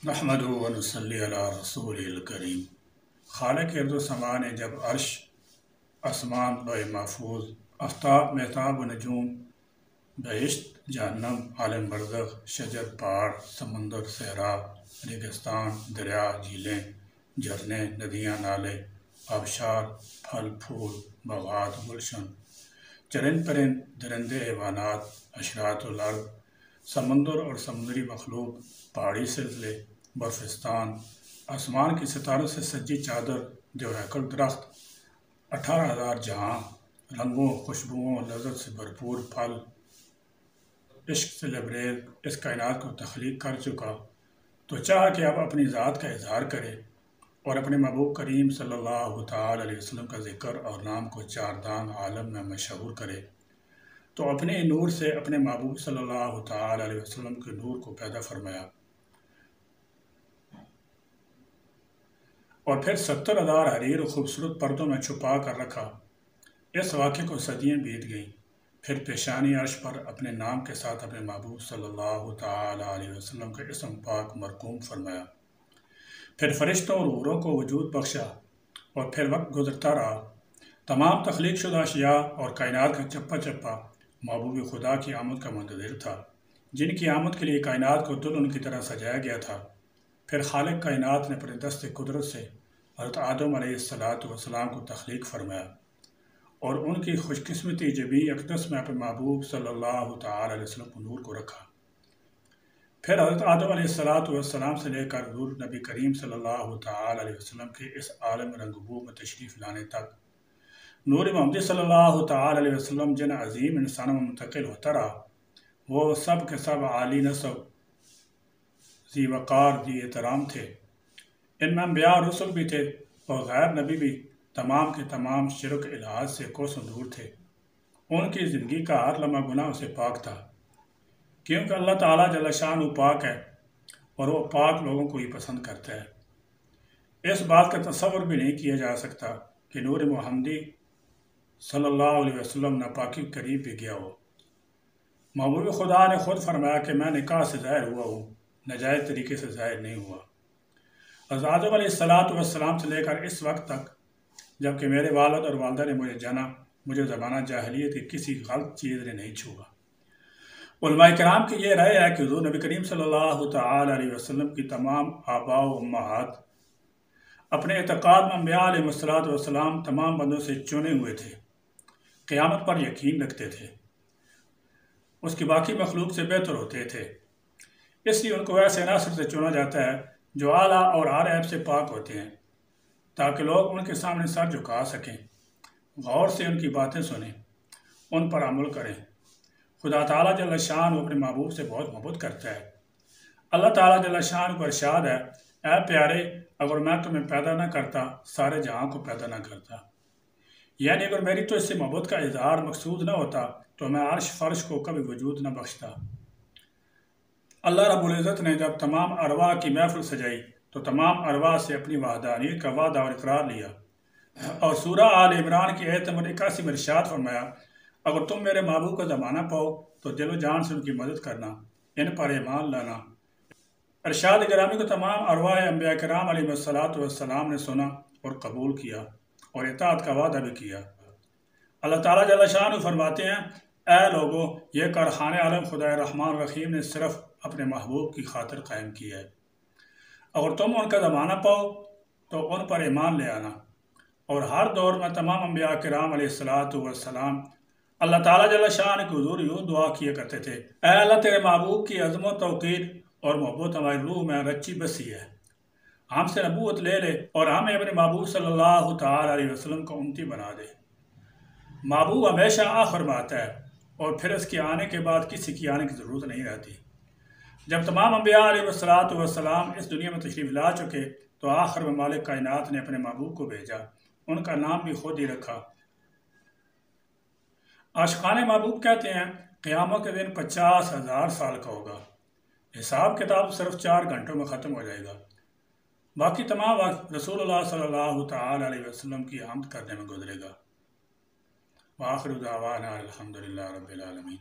نحمدہ و نصلی علی رسول الکریم۔ خالق ارض و سما نے جب عرش، آسمان، لوح محفوظ، آفتاب، مہتاب و نجوم، بہشت، جہنم، عالم برزخ، شجر، پہاڑ، سمندر، صحرا، ریگستان، دریا، جھیلیں، جھرنے، ندیاں، نالے، آبشار، پھل پھول، باغات، گلشن، چرند پرند، درندے، حیوانات، حشرات الارض، سمندر اور سمندری مخلوق، پہاڑی سلسلے، برفستان، آسمان کی ستاروں سے سجی چادر، جو ہیکل درخت، 18,000 جہاں، رنگوں، خوشبوؤں، لذت سے بھرپور پھل، عشق سے لبریز اس کائنات کو تخلیق کر چکا، تو چاہا کہ اب اپنی ذات کا اظہار کرے اور اپنے محبوب کریم صلی اللہ تعالی علیہ وسلم کا ذکر اور نام کو چاردان عالم میں مشہور کرے، تو اپنے نور سے اپنے محبوب صلی اللہ تعالی علیہ وسلم کے نور کو پیدا فرمایا، اور پھر 70,000 حریر و خوبصورت پردوں میں چھپا کر رکھا۔ اس واقعے کو صدیاں بیت گئیں، پھر پیشانی عرش پر اپنے نام کے ساتھ اپنے محبوب صلی اللہ تعالی علیہ وسلم کا اسم پاک مرقوم فرمایا، پھر فرشتوں اور حوروں کو وجود بخشا، اور پھر وقت گزرتا رہا، تمام تخلیق شدہ اشیاء اور کائنات کا چپا چپا محبوب خدا کی آمد کا منتظر تھا، جن کی آمد کے لیے کائنات کو دلہن کی طرح سجایا گیا تھا۔ پھر خالق کائنات نے اپنے دست قدرت سے حضرت آدم علیہ السلام کو تخلیق فرمایا، اور ان کی خوش قسمتی جبی اقدس میں اپنے محبوب صلی اللہ تعالی علیہ وسلم کو نور کو رکھا۔ پھر حضرت آدم علیہ السلام سے لے کر حضور نبی کریم صلی اللہ تعالی علیہ وسلم کے اس عالم رنگبو میں تشریف لانے تک نور محمدی صلی اللہ تعالی علیہ وسلم جن عظیم انسانوں میں منتقل ہوتا رہا، وہ سب کے سب عالی نسب، ذی وقار، ذی احترام تھے۔ ان میں انبیاء اور رسل بھی تھے اور غیر نبی بھی، تمام کے تمام شرک الحاظ سے کوسوں دور تھے۔ ان کی زندگی کا ہر لمحہ گناہ سے پاک تھا، کیونکہ اللہ تعالیٰ جل شانہ پاک ہے اور وہ پاک لوگوں کو ہی پسند کرتا ہے۔ اس بات کا تصور بھی نہیں کیا جا سکتا کہ نور محمدی صلی اللہ علیہ وسلم ناپاکی کے قریب بھی گیا ہو۔ محبوب خدا نے خود فرمایا کہ میں نکاح سے ظاہر ہوا ہوں، ناجائز طریقے سے ظاہر نہیں ہوا۔ حضرت آدم علیہ السلام سے لے کر اس وقت تک جبکہ میرے والد اور والدہ نے مجھے جانا، مجھے زمانہ جاہلیت کی کسی غلط چیز نے نہیں چھوا۔ علماء کرام کی یہ رائے ہے کہ حضور نبی کریم صلی اللہ تعالی علیہ وسلم کی تمام آباء و امہات اپنے اعتقاد میں انبیاء علیہ السلام تمام بندوں سے چنے ہوئے تھے، قیامت پر یقین رکھتے تھے، اس کی باقی مخلوق سے بہتر ہوتے تھے، اس لیے ان کو ایسے عناصر سے چنا جاتا ہے جو اعلیٰ اور ہر عیب سے پاک ہوتے ہیں، تاکہ لوگ ان کے سامنے سر جھکا سکیں، غور سے ان کی باتیں سنیں، ان پر عمل کریں۔ خدا تعالیٰ جل شانہ اپنے محبوب سے بہت محبت کرتا ہے۔ اللہ تعالیٰ جل شانہ کو ارشاد ہے، اے پیارے، اگر میں تمہیں پیدا نہ کرتا، سارے جہاں کو پیدا نہ کرتا۔ یعنی اگر میری تو اس سے محبت کا اظہار مقصود نہ ہوتا تو میں عرش فرش کو کبھی وجود نہ بخشتا۔ اللہ رب العزت نے جب تمام ارواح کی محفل سجائی تو تمام ارواح سے اپنی وحدانیت کا وعدہ اور اقرار لیا، اور سورہ آل عمران کی آیت نمبر 81 میں ارشاد فرمایا، اگر تم میرے محبوب کا زمانہ پاؤ تو دل و جان سے ان کی مدد کرنا، ان پر ایمان لانا۔ ارشاد گرامی کو تمام ارواح انبیاء کرام علیہ السلام نے سنا اور قبول کیا اور اطاعت کا وعدہ بھی کیا۔ اللہ تعالیٰ جل شانہ فرماتے ہیں، اے لوگو، یہ کارخانہ عالم خدا رحمان الرحیم نے صرف اپنے محبوب کی خاطر قائم کیا ہے۔ اگر تم ان کا زمانہ پاؤ تو ان پر ایمان لے آنا۔ اور ہر دور میں تمام انبیاء کرام علیہ السلام اللہ تعالیٰ جل شانہ کے حضور یوں دعا کیا کرتے تھے، اے اللہ، تیرے محبوب کی عظمت و توقیر اور محبت ہماری روح میں رچی بسی ہے، ہم سے نبوت لے لے اور ہمیں اپنے محبوب صلی اللہ تعالی علیہ وسلم کو امتی بنا دے۔ محبوب ہمیشہ آخر میں آتا ہے اور پھر اس کے آنے کے بعد کسی کی آنے کی ضرورت نہیں رہتی۔ جب تمام انبیاء علیہ السلام اس دنیا میں تشریف لا چکے تو آخر میں مالک کائنات نے اپنے محبوب کو بھیجا، ان کا نام بھی خود ہی رکھا۔ عاشقان محبوب کہتے ہیں قیامت کے دن 50,000 سال کا ہوگا، حساب کتاب صرف 4 گھنٹوں میں ختم ہو جائے گا، باقی تمام وقت رسول اللہ صلی اللہ تعالی علیہ وسلم کی حمد کرنے میں گزرے گا۔ وآخر دعوانا الحمدللہ رب العالمین۔